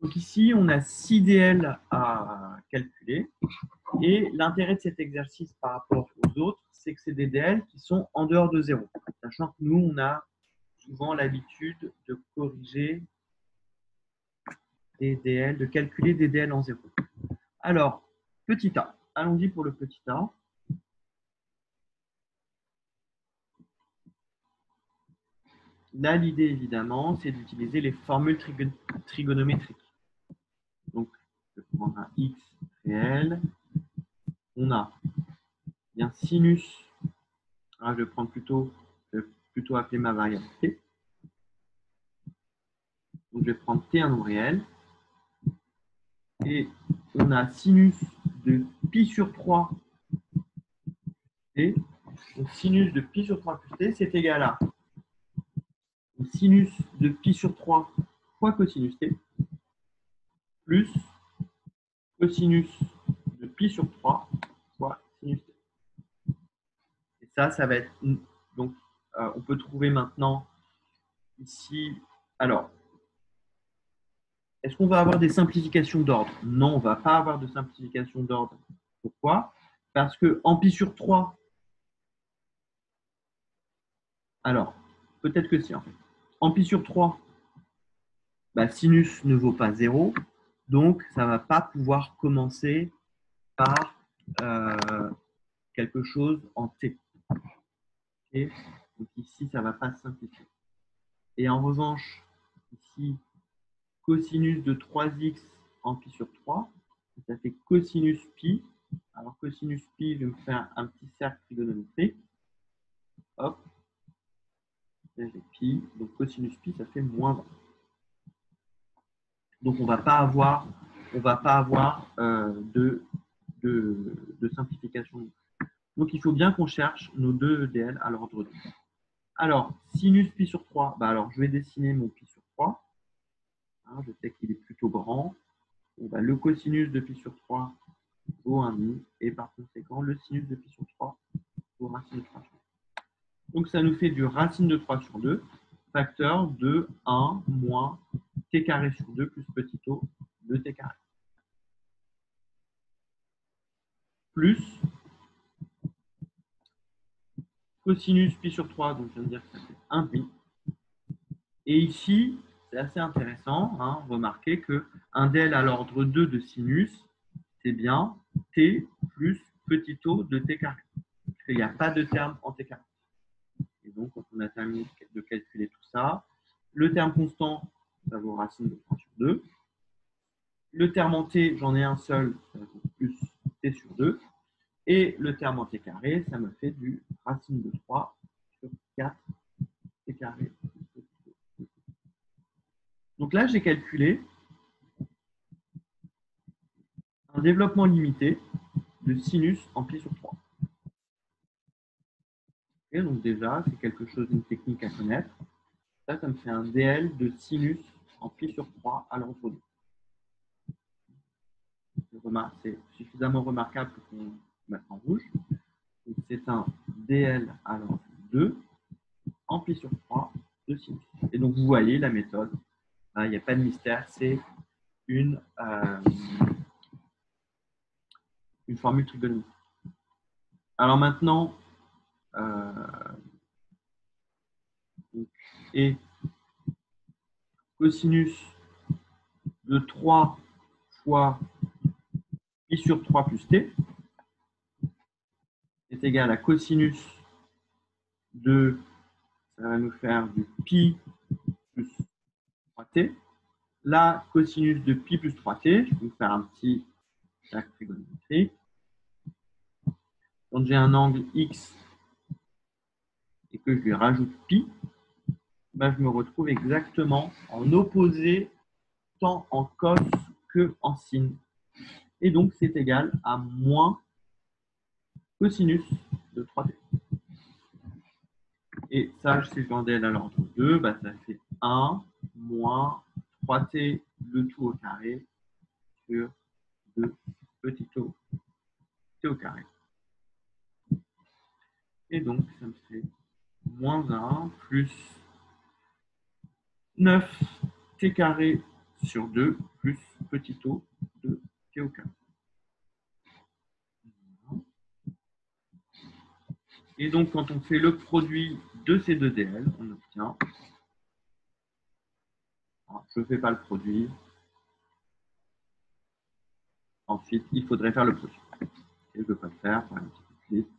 Donc ici, on a 6 DL à calculer. Et l'intérêt de cet exercice par rapport aux autres, c'est que c'est des DL qui sont en dehors de 0. Sachant que nous, on a souvent l'habitude de corriger des DL, de calculer des DL en 0. Alors, petit a. Allons-y pour le petit a. Là, l'idée, évidemment, c'est d'utiliser les formules trigonométriques. Donc, je vais prendre un x réel. On a bien sinus. Alors, je vais plutôt appeler ma variable t. Donc, je vais prendre t un nombre réel. Et on a sinus de pi sur 3 t. Donc, sinus de pi sur 3 plus t, c'est égal à sinus de pi sur 3 fois cosinus t, plus cosinus de pi sur 3 fois sinus t. Et ça va être... Donc, on peut trouver maintenant ici... Alors, est-ce qu'on va avoir des simplifications d'ordre? Non, on ne va pas avoir de simplification d'ordre. Pourquoi? Parce que en pi sur 3, alors, peut-être que si, en fait. En pi sur 3, bah, sinus ne vaut pas 0, donc ça ne va pas pouvoir commencer par quelque chose en t. Okay. Donc ici, ça ne va pas simplifier. Et en revanche, ici, cosinus de 3x en pi sur 3, ça fait cosinus pi. Alors cosinus pi, je vais me faire un petit cercle trigonométrique. Hop, là j'ai pi, donc cosinus pi, ça fait moins 20. Donc on va pas avoir de simplification. Donc il faut bien qu'on cherche nos deux DL à l'ordre 2. Alors, sinus pi sur 3, bah alors je vais dessiner mon pi sur 3. Hein, je sais qu'il est plutôt grand. Bon, bah, le cosinus de pi sur 3 vaut 1,5 et par conséquent, le sinus de pi sur 3 vaut racine de 3 sur 2. Donc ça nous fait du racine de 3 sur 2, facteur de 1 moins t carré sur 2 plus petit o de t carré. Plus cosinus pi sur 3, donc je viens de dire que ça fait 1 pi. Et ici, c'est assez intéressant, hein, remarquez qu'un del à l'ordre 2 de sinus, c'est bien t plus petit o de t carré. Parce qu'il n'y a pas de terme en t carré. Et donc, quand on a terminé de calculer tout ça, le terme constant, ça vaut racine de 3 sur 2. Le terme en t, j'en ai un seul, ça vaut plus t sur 2. Et le terme en t carré, ça me fait du racine de 3 sur 4 t carré. Donc là, j'ai calculé un développement limité de sinus en pi sur 3. Okay, donc déjà, c'est quelque chose d'une technique à connaître. Ça me fait un DL de sinus en pi sur 3 à l'ordre 2. C'est suffisamment remarquable pour qu'on mette en rouge. C'est un DL à l'ordre 2 en pi sur 3 de sinus. Et donc, vous voyez la méthode. Il n'y a pas de mystère. C'est une formule trigonométrique. Alors maintenant, et cosinus de 3 fois pi sur 3 plus t est égal à cosinus de, ça va nous faire du pi plus 3t. Là, cosinus de pi plus 3t, je vais vous faire un petit cercle trigonométrique. Quand j'ai un angle x et que je lui rajoute pi, ben je me retrouve exactement en opposé tant en cos que en sin. Et donc, c'est égal à moins cosinus de 3t. Et ça, si je vendais à l'ordre 2, bah, ça fait 1 moins 3t le tout au carré sur 2 petit o t au carré. Et donc, ça me fait moins 1 plus 9 t carré sur 2 plus petit o de t au carré. Et donc, quand on fait le produit de ces deux DL, on obtient, je ne fais pas le produit, ensuite, il faudrait faire le produit. Et je ne peux pas le faire, par un petit peu plus vite.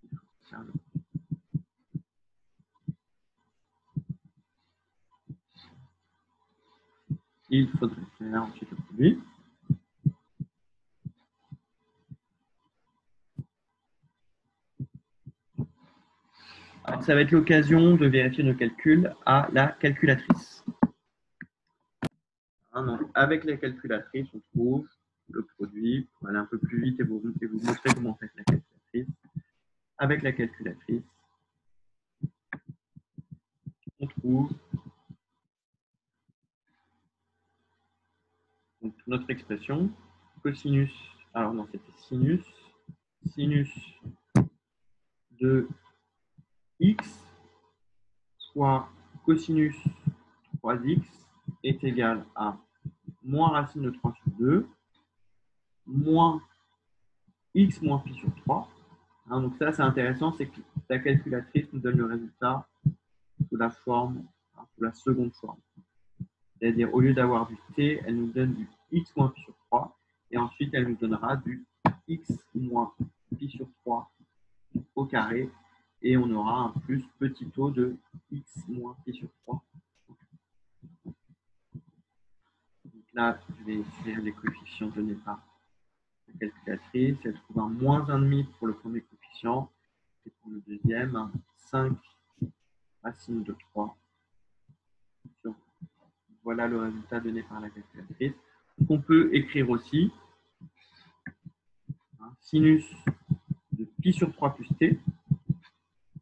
Il faut faire le produit. Il faudrait faire ensuite le produit. Alors, ça va être l'occasion de vérifier nos calculs à la calculatrice. Donc, avec la calculatrice, on trouve le produit. Pour aller un peu plus vite et vous montrer comment on fait la calculatrice. Avec la calculatrice, on trouve donc, notre expression cosinus. Alors non, c'était sinus. Sinus de x soit cosinus 3x est égal à moins racine de 3 sur 2 moins x moins pi sur 3. Donc ça, c'est intéressant, c'est que la calculatrice nous donne le résultat sous la forme, sous la seconde forme. C'est-à-dire, au lieu d'avoir du t, elle nous donne du x moins pi sur 3, et ensuite, elle nous donnera du x moins pi sur 3 au carré, et on aura un plus petit o de x moins pi sur 3. Donc là, je vais écrire les coefficients donnés par la calculatrice. Elle trouve un moins 1,5 pour le premier coefficient, et pour le deuxième, un 5 racine de 3. Voilà le résultat donné par la calculatrice. On peut écrire aussi sinus de pi sur 3 plus t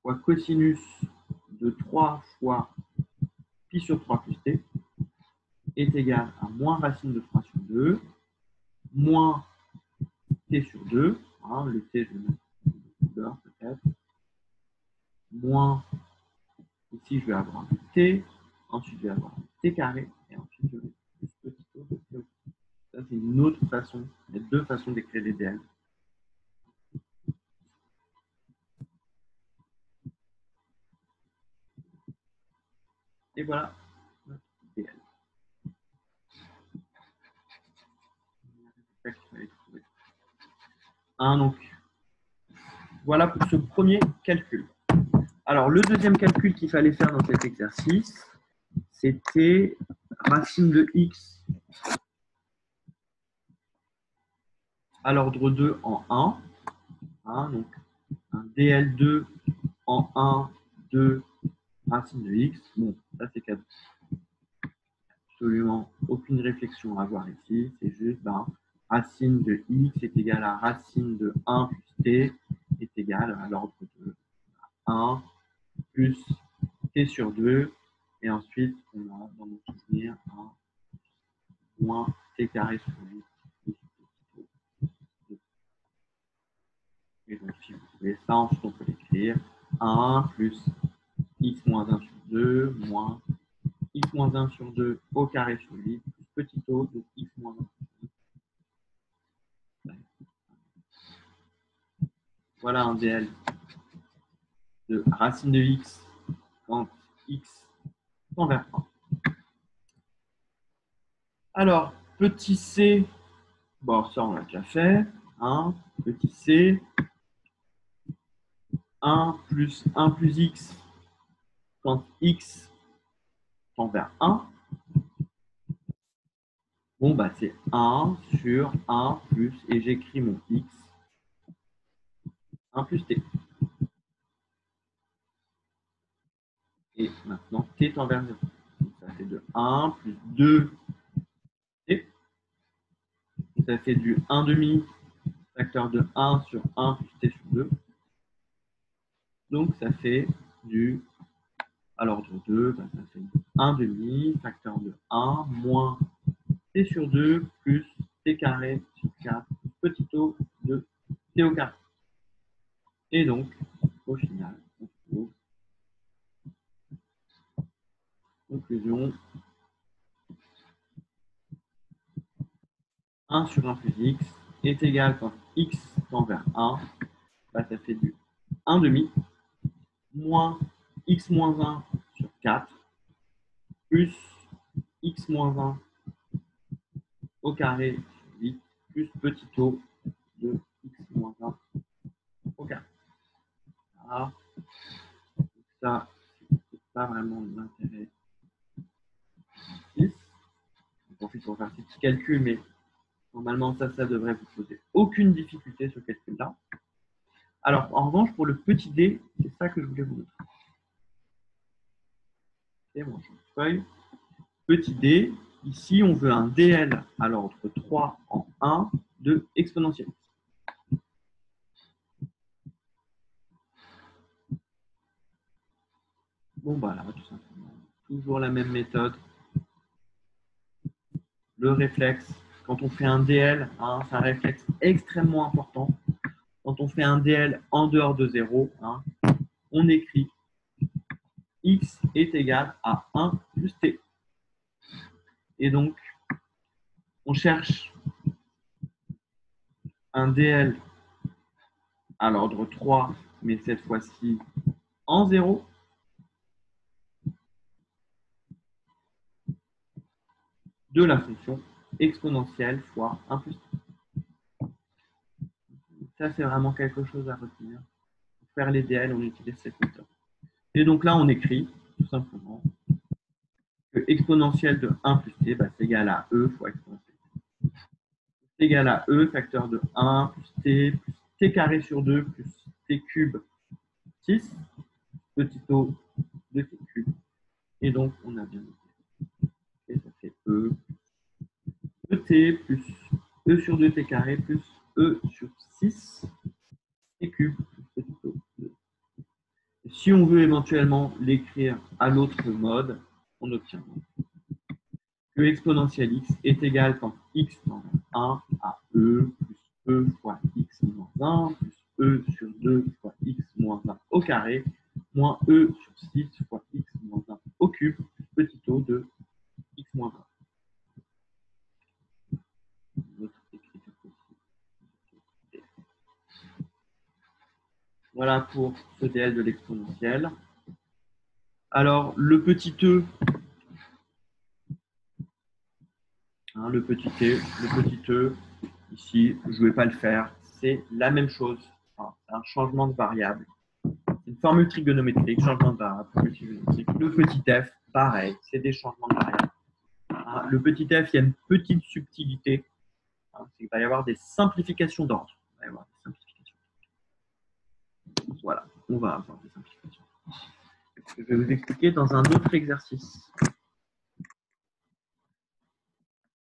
fois cosinus de 3 fois pi sur 3 plus t est égal à moins racine de 3 sur 2 moins t sur 2. Le t, je vais mettre une couleur peut-être. Moins, ici je vais avoir un t, ensuite je vais avoir un t carré, et ensuite je vais plus petit o de t. Ça, c'est une autre façon. Il y a deux façons d'écrire les DL. Et voilà notre DL. Donc, voilà pour ce premier calcul. Alors, le deuxième calcul qu'il fallait faire dans cet exercice, c'était racine de x à l'ordre 2 en 1. Donc, un DL2 en 1, 2, racine de x. Bon, ça c'est cadeau. Absolument aucune réflexion à avoir ici. C'est juste, racine de x est égal à racine de 1 plus t est égal à l'ordre de 1 plus t sur 2. Et ensuite, on a dans nos souvenirs un moins t carré sur 8. Et donc, si vous voulez ça, ensuite on peut l'écrire 1 plus x moins 1 sur 2 moins x moins 1 sur 2 au carré sur 8 plus petit o de x moins 1 sur 8. Voilà un DL de racine de x quand x tend vers 1. Alors, petit c, bon, ça on l'a déjà fait. Petit c, 1 plus x quand x tend vers 1. Bon, c'est 1 sur 1 plus, et j'écris mon x, 1 plus t. Et maintenant, t tend vers 0. Donc, ça fait de 1 plus 2 t. Ça fait du 1 demi facteur de 1 sur 1 plus t sur 2. Donc, ça fait du, à l'ordre 2, ça fait 1 demi facteur de 1 moins t sur 2 plus t carré sur 4 petit o de t au carré. Et donc, au final, on trouve conclusion 1 sur 1 plus x est égal, quand x tend vers 1, bah, ça fait du 1 demi, moins x moins 1 sur 4, plus x moins 1 au carré sur 8, plus petit o de x moins 1 au carré. Voilà. Donc ça, c'est pas vraiment l'intérêt. On profite pour faire ces petits calculs, mais normalement, ça devrait vous poser aucune difficulté ce calcul-là. Alors, en revanche, pour le petit d, c'est ça que je voulais vous montrer. Et moi, je feuille. Petit d, ici, on veut un dl à l'ordre 3 en 1 de exponentielle. Bon, bah là, tout simplement, toujours la même méthode. Le réflexe, quand on fait un DL, hein, c'est un réflexe extrêmement important. Quand on fait un DL en dehors de 0, hein, on écrit x est égal à 1 plus t. Et donc, on cherche un DL à l'ordre 3, mais cette fois-ci en 0. De la fonction exponentielle fois 1 plus t. Ça, c'est vraiment quelque chose à retenir. Pour faire les DL, on utilise cette méthode. Et donc là, on écrit tout simplement que exponentielle de 1 plus t, bah, c'est égal à e fois exponentielle. C'est égal à e, facteur de 1 plus t carré sur 2 plus t cube 6, petit o de t cube. Et donc, on a bien noté. Et ça fait e t plus e sur 2 t carré plus e sur 6 t cube plus petit o. Si on veut éventuellement l'écrire à l'autre mode, on obtient que exponentielle x est égal quand x tend vers 1 à e plus e fois x moins 1 plus e sur 2 fois x moins 1 au carré moins e sur 6 fois x moins 1 au cube plus petit o de x moins 1. Notre écriture possible. Voilà pour ce DL de l'exponentielle. Alors, le petit e, hein, le petit e, ici, je ne vais pas le faire, c'est la même chose, hein, un changement de variable. C'est une formule trigonométrique, changement de variable, le petit f, pareil, c'est des changements de variables. Hein, le petit f, il y a une petite subtilité, hein, il va y avoir des simplifications d'ordre. Voilà, on va avoir des simplifications. Je vais vous expliquer dans un autre exercice.